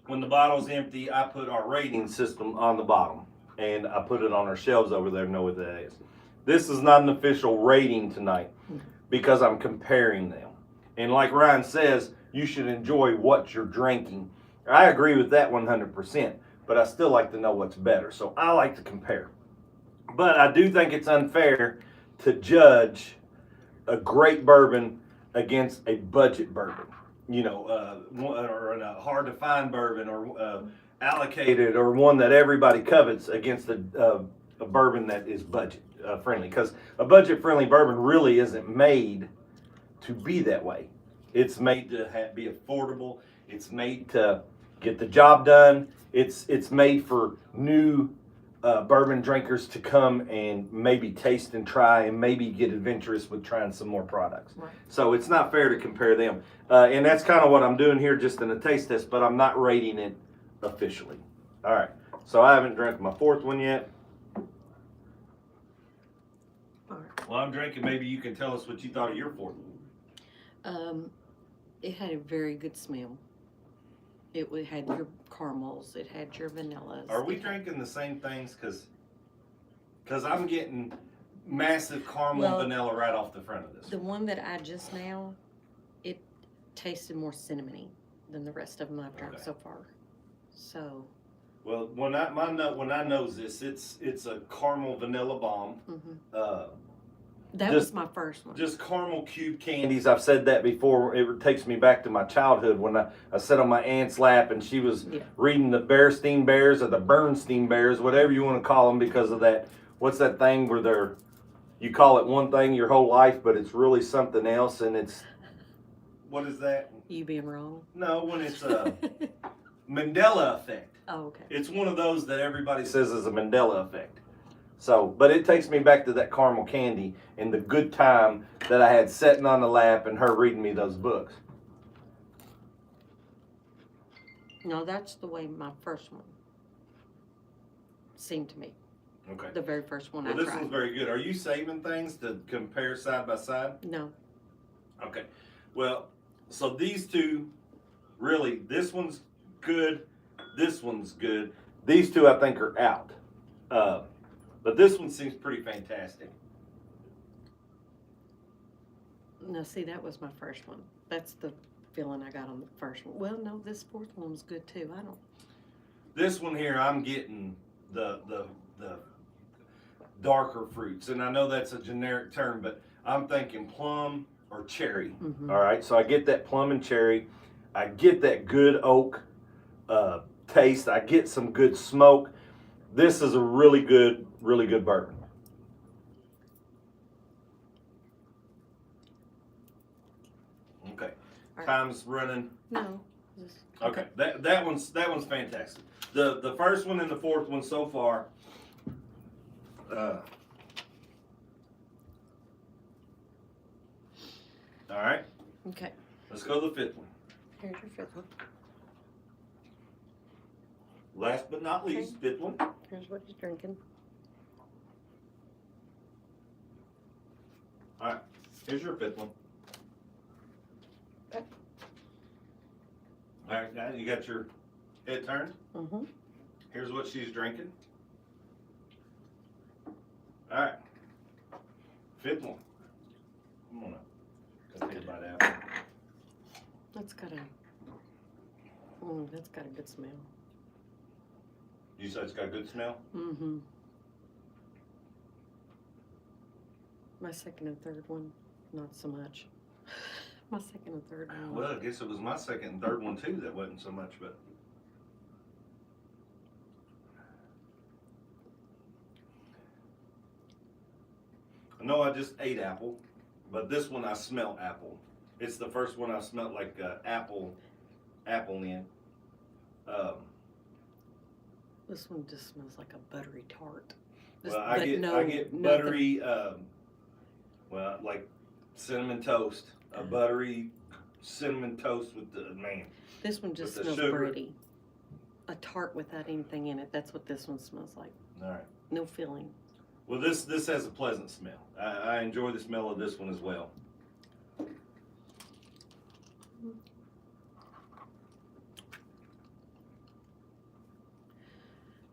when the bottle's empty, I put our rating system on the bottom. And I put it on our shelves over there to know what that is. This is not an official rating tonight because I'm comparing them. And like Ryan says, you should enjoy what you're drinking. I agree with that 100%, but I still like to know what's better. So I like to compare. But I do think it's unfair to judge a great bourbon against a budget bourbon, you know, or a hard to find bourbon, or allocated, or one that everybody covets against a bourbon that is budget friendly. Because a budget friendly bourbon really isn't made to be that way. It's made to be affordable. It's made to get the job done. It's made for new bourbon drinkers to come and maybe taste and try and maybe get adventurous with trying some more products. Right. So it's not fair to compare them. And that's kind of what I'm doing here, just in a taste test, but I'm not rating it officially. All right. So I haven't drank my 4th one yet. All right. Well, I'm drinking. Maybe you can tell us what you thought of your 4th one. It had a very good smell. It had your caramels. It had your vanillas. Are we drinking the same things? Because I'm getting massive caramel and vanilla right off the front of this. The one that I just now, it tasted more cinnamony than the rest of them I've drank so far. So. Well, when I nose this, it's a caramel vanilla bomb. That was my first one. Just caramel cube candies. I've said that before. It takes me back to my childhood when I sat on my aunt's lap and she was reading the Bearstein Bears or the Bernstein Bears, whatever you want to call them, because of that. What's that thing where you call it one thing your whole life, but it's really something else, and it's, what is that? You being wrong? No, when it's a Mandela effect. Oh, okay. It's one of those that everybody says is a Mandela effect. So, but it takes me back to that caramel candy and the good time that I had sitting on the lap and her reading me those books. No, that's the way my first one seemed to me. Okay. The very first one I Well, tried. this one's very good. Are you saving things to compare side by side? No. Okay. Well, so these two, really, this one's good. This one's good. These two, I think, are out. But this one seems pretty fantastic. No, see, that was my first one. That's the feeling I got on the first one. Well, no, this fourth one was good too. I don't. This one here, I'm getting the darker fruits, and I know that's a generic term, but I'm thinking plum or cherry. Mm-hmm. All right, so I get that plum and cherry. I get that good oak taste. I get some good smoke. This is a really good bourbon. Okay, Right. time's running. No. Okay, that one's fantastic. The first one and the fourth one so far. All right, Okay. let's go to the fifth one. Here's your fifth one. Last but not least, fifth one. Here's what he's drinking. All right, here's your fifth one. Okay. All right, now you got your head turned. Mm-hmm. Here's what she's drinking. All right, fifth one. Come on up. Let's take a bite out. That's got a good smell. You said it's got a good smell? Mm-hmm. My second and third one, not so much. My second and third one. Well, I guess it was my second and third one too that wasn't so much, but. I know I just ate apple, but this one I smell apple. It's the first one I smelled like apple in. This one just smells like a buttery tart. Well, I get buttery, well, like cinnamon toast, a buttery cinnamon toast with the This one just with the smells sugar. bready. A tart without anything in it. That's what this one smells like. All right. No filling. Well, this has a pleasant smell. I enjoy the smell of this one as well.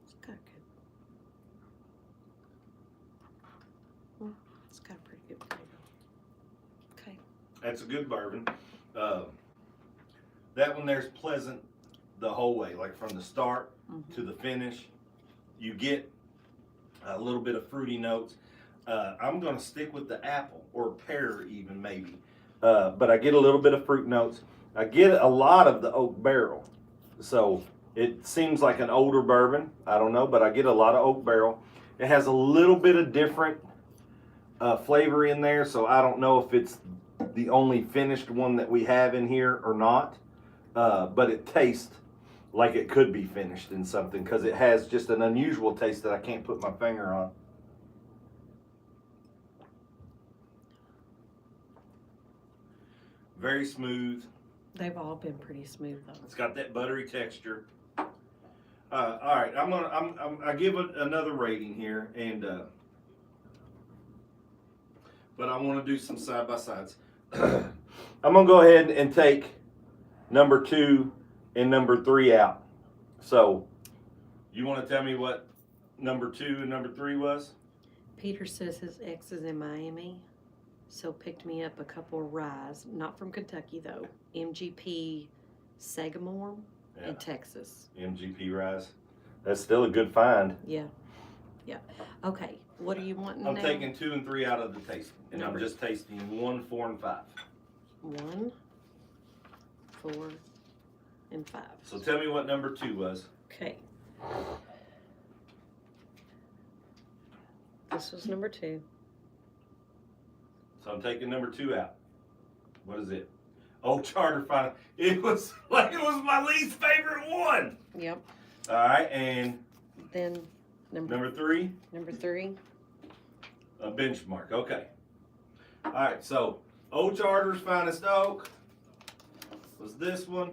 It's got good. It's got a pretty good flavor. Okay. That's a good bourbon. That one there's pleasant the whole way, like from the start to the finish. You get a little bit of fruity notes. I'm going to stick with the apple or pear even maybe. But I get a little bit of fruit notes. I get a lot of the oak barrel. So it seems like an older bourbon. I don't know, but I get a lot of oak barrel. It has a little bit of different flavor in there. So I don't know if it's the only finished one that we have in here or not. But it tastes like it could be finished in something because it has just an unusual taste that I can't put my finger on. Very smooth. They've all been pretty smooth though. It's got that buttery texture. All right, I give it another rating here, and but I want to do some side by sides. I'm gonna go ahead and take number 2 and number 3 out. So, you want to tell me what number 2 and number 3 was? Peter says his ex is in Miami, so picked me up a couple of ryes, not from Kentucky though. MGP Sagamore in Texas. MGP Rise. That's still a good find. Yeah. Okay, what are you wanting I'm now? taking 2 and 3 out of the tasting, and Number. I'm just tasting 1, 4, and 5. 1, 4, and 5. So tell me what number 2 was. Okay. This was number 2. So I'm taking number 2 out. What is it? Oh, Charter Final. It was my least favorite one. Yep. All right, and Then number 3, Number 3. a benchmark. Okay. All right, so Old Charter's Finest Oak was this one,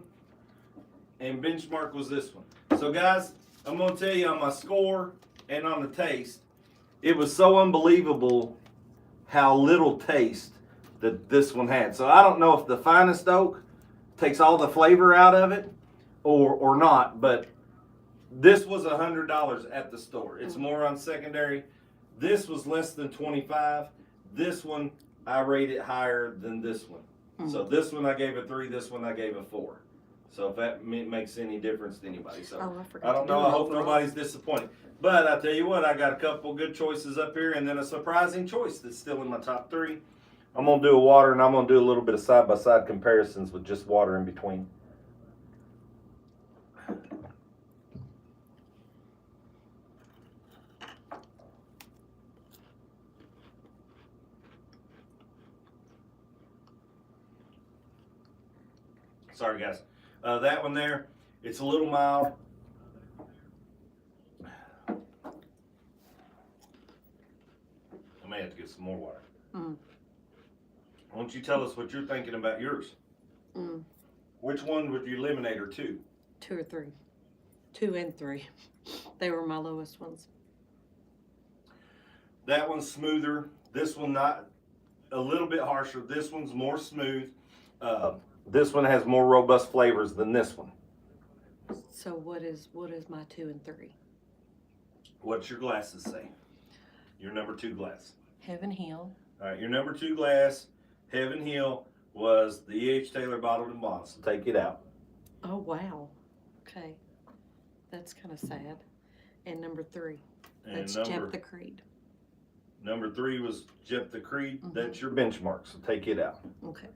and benchmark was this one. So guys, I'm gonna tell you on my score and on the taste, it was so unbelievable how little taste that this one had. So I don't know if the Finest Oak takes all the flavor out of it or not, but this was $100 at the store. It's more on secondary. This was less than 25. This one, I rate it higher than this one. So this one I gave a 3, this one I gave a 4. So if that makes any difference to anybody. So Oh, I forgot. I don't know. I hope nobody's disappointed. But I tell you what, I got a couple good choices up here, and then a surprising choice that's still in my top 3. I'm gonna do a water, and I'm gonna do a little bit of side-by-side comparisons with just water in between. Sorry, guys. That one there, it's a little mild. I may have to get some more water. Why don't you tell us what you're thinking about yours? Which one would you eliminate, or 2? 2 or 3. 2 and 3. They were my lowest ones. That one's smoother. This one not a little bit harsher. This one's more smooth. This one has more robust flavors than this one. So what is my 2 and 3? What's your glasses say? Your number 2 glass. Heaven Hill. All right, your number 2 glass, Heaven Hill, was the E.H. Taylor bottled and bond. So take it out. Oh wow. Okay. That's kind of sad. And number 3. That's Jep the Creed. Number 3 was Jep the Creed. That's your benchmark. So take it out. Okay.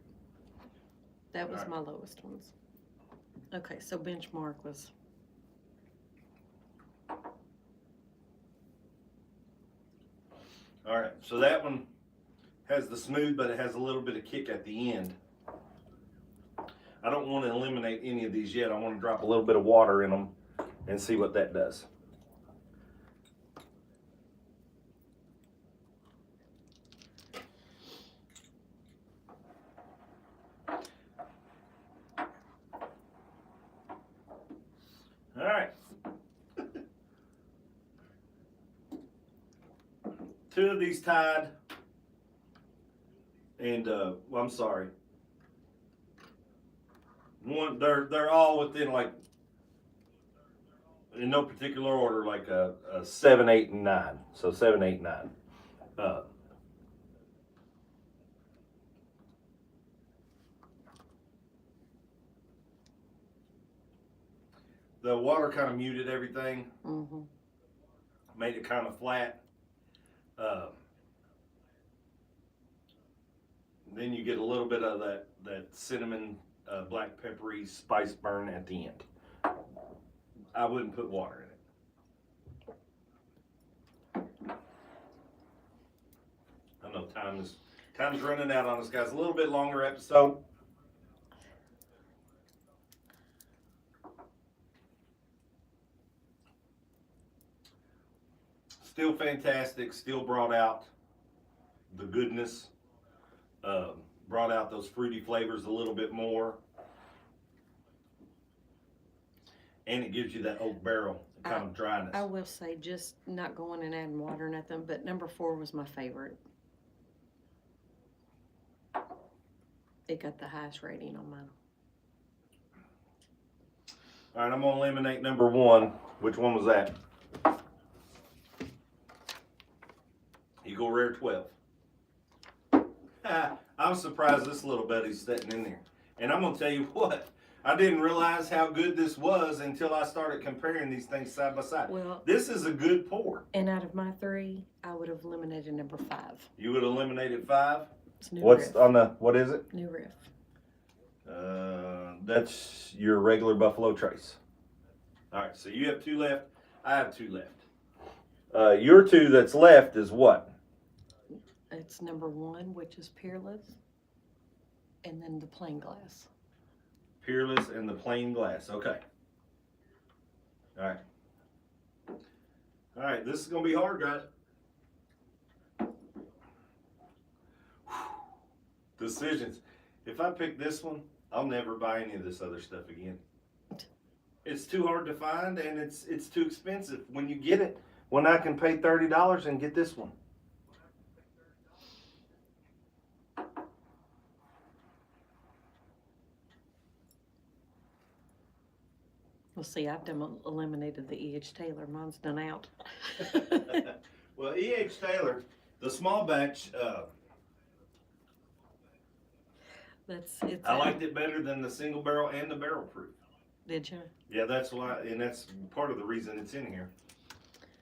That was my lowest ones. Okay, so benchmark was. All right, so that one has the smooth, but it has a little bit of kick at the end. I don't want to eliminate any of these yet. I want to drop a little bit of water in them and see what that does. All right. 2 of these tied, and well, I'm sorry. One, they're all within, like, in no particular order, like a 7, 8, and 9. So 7, 8, 9. The water kind of muted everything. Made it kind of flat. Then you get a little bit of that cinnamon, black peppery spice burn at the end. I wouldn't put water in it. I know time's running out on us, guys. A little bit longer episode. Still fantastic. Still brought out the goodness. Brought out those fruity flavors a little bit more. And it gives you that oak barrel kind of dryness. I will say, just not going and adding water or nothing, but number 4 was my favorite. It got the highest rating on mine. All right, I'm going to eliminate number 1. Which one was that? Eagle Rare 12. I'm surprised this little buddy's sitting in there. And I'm going to tell you what, I didn't realize how good this was until I started comparing these things side by side. Well, this is a good pour. And out of my 3, I would have eliminated number 5. You would have eliminated 5? It's New What's Riff. on the, what is it? New Riff. That's your regular Buffalo Trace. All right, so you have 2 left. I have 2 left. Your 2 that's left is what? It's number 1, which is Peerless, and then the plain glass. Peerless and the plain glass. Okay. All right. All right, this is going to be hard, guys. Decisions. If I pick this one, I'll never buy any of this other stuff again. It's too hard to find, and it's too expensive. When you get it, when I can pay $30 and get this one. Well, see, I've eliminated the E.H. Taylor. Mine's done out. Well, E.H. Taylor, the small batch, It's. I liked it better than the single barrel and the barrel proof. Did you? Yeah, that's why, and that's part of the reason it's in here.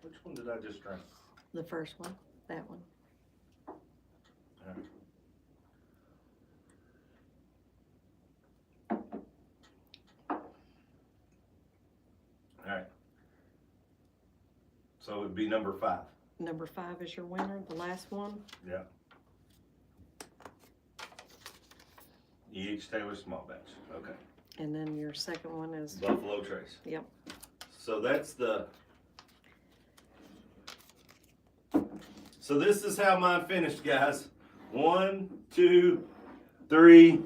Which one did I just drink? The first one, that one. All right. So it'd be number 5. Number 5 is your winner, the last one. Yeah. E.H. Taylor small batch. Okay. And then your second one is. Buffalo Trace. Yep. So that's the. So this is how mine finished, guys. 1, 2, 3,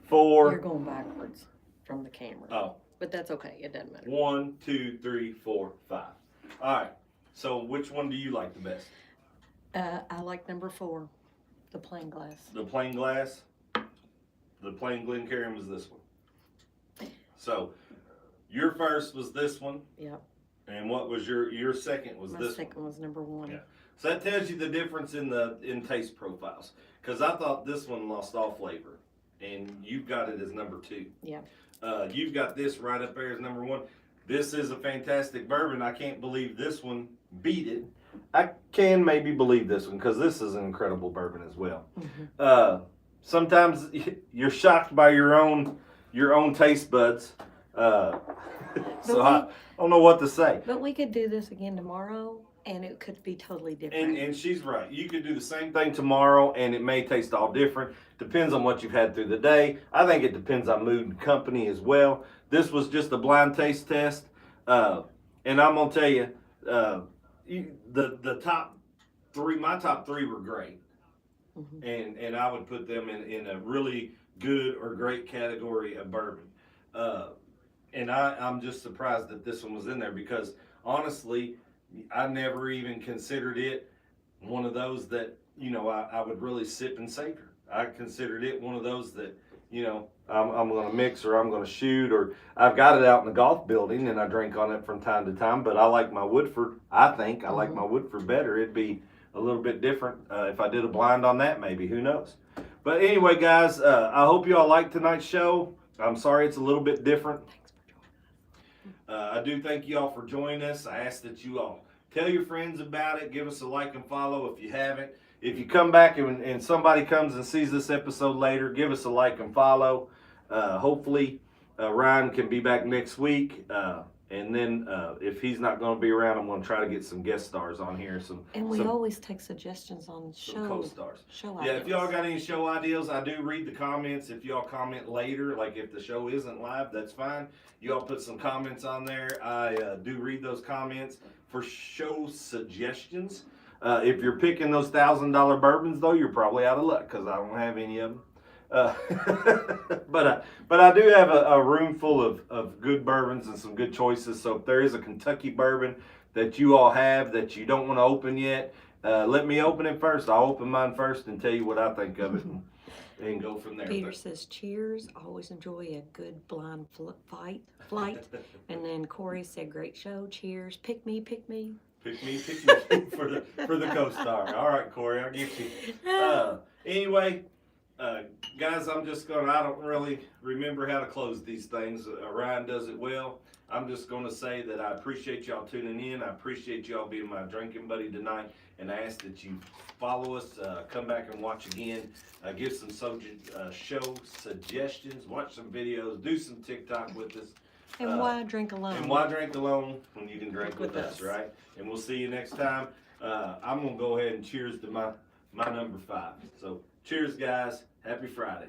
4. You're going backwards from the camera. Oh. But that's okay. It doesn't matter. 1, 2, 3, 4, 5. All right. So which one do you like the best? I like number 4, the plain glass. The plain glass. The plain Glencairn was this one. So your first was this one. Yep. And what was your second was My this second was number 1. Yeah. So that tells you the difference in taste profiles. Because I thought this one lost all flavor, and you've got it as number 2. Yeah. You've got this right up there as number 1. This is a fantastic bourbon. I can't believe this one beat it. I can maybe believe this one because this is an incredible bourbon as well. Mm-hmm. Sometimes you're shocked by your own taste buds. So I don't know what to say. But we could do this again tomorrow, and it could be totally different. And she's right. You could do the same thing tomorrow, and it may taste all different. Depends on what you've had through the day. I think it depends on mood and company as well. This was just a blind taste test, and I'm gonna tell you, the top 3. My top 3 were great, Mm-hmm. and I would put them in a really good or great category of bourbon. And I'm just surprised that this one was in there because honestly, I never even considered it one of those that, I would really sip and savor. I considered it one of those that, I'm going to mix or I'm going to shoot, or I've got it out in the golf building and I drink on it from time to time, but I like my Woodford. I think I like my Woodford better. It'd be a little bit different if I did a blind on that, maybe. Who knows? But anyway, guys, I hope you all liked tonight's show. I'm sorry it's a little bit different. I do thank you all for joining us. I ask that you all tell your friends about it. Give us a like and follow if you haven't. If you come back and somebody comes and sees this episode later, give us a like and follow. Hopefully, Ryan can be back next week. And then if he's not going to be around, I'm going to try to get some guest stars on here. And we always take suggestions on co-stars. Show Yeah, ideas. if y'all got any show ideas, I do read the comments. If y'all comment later, like if the show isn't live, that's fine. Y'all put some comments on there. I do read those comments for show suggestions. If you're picking those $1,000 bourbons, though, you're probably out of luck because I don't have any of them. But I do have a room full of good bourbons and some good choices. So if there is a Kentucky bourbon that you all have that you don't want to open yet, let me open it first. I'll open mine first and tell you what I think of it and go from there. Peter says, cheers. Always enjoy a good blind flight. And then Corey said, great show. Cheers. Pick me. Pick me for the co-star. All right, Corey, I'll get you. Anyway, guys, I don't really remember how to close these things. Ryan does it well. I'm just going to say that I appreciate y'all tuning in. I appreciate y'all being my drinking buddy tonight. And I ask that you follow us, come back and watch again, give some show suggestions, watch some videos, do some TikTok with us. And why drink alone? And why drink alone when you can drink with us, right? And we'll see you next time. I'm going to go ahead and cheers to my number 5. So cheers, guys. Happy Friday.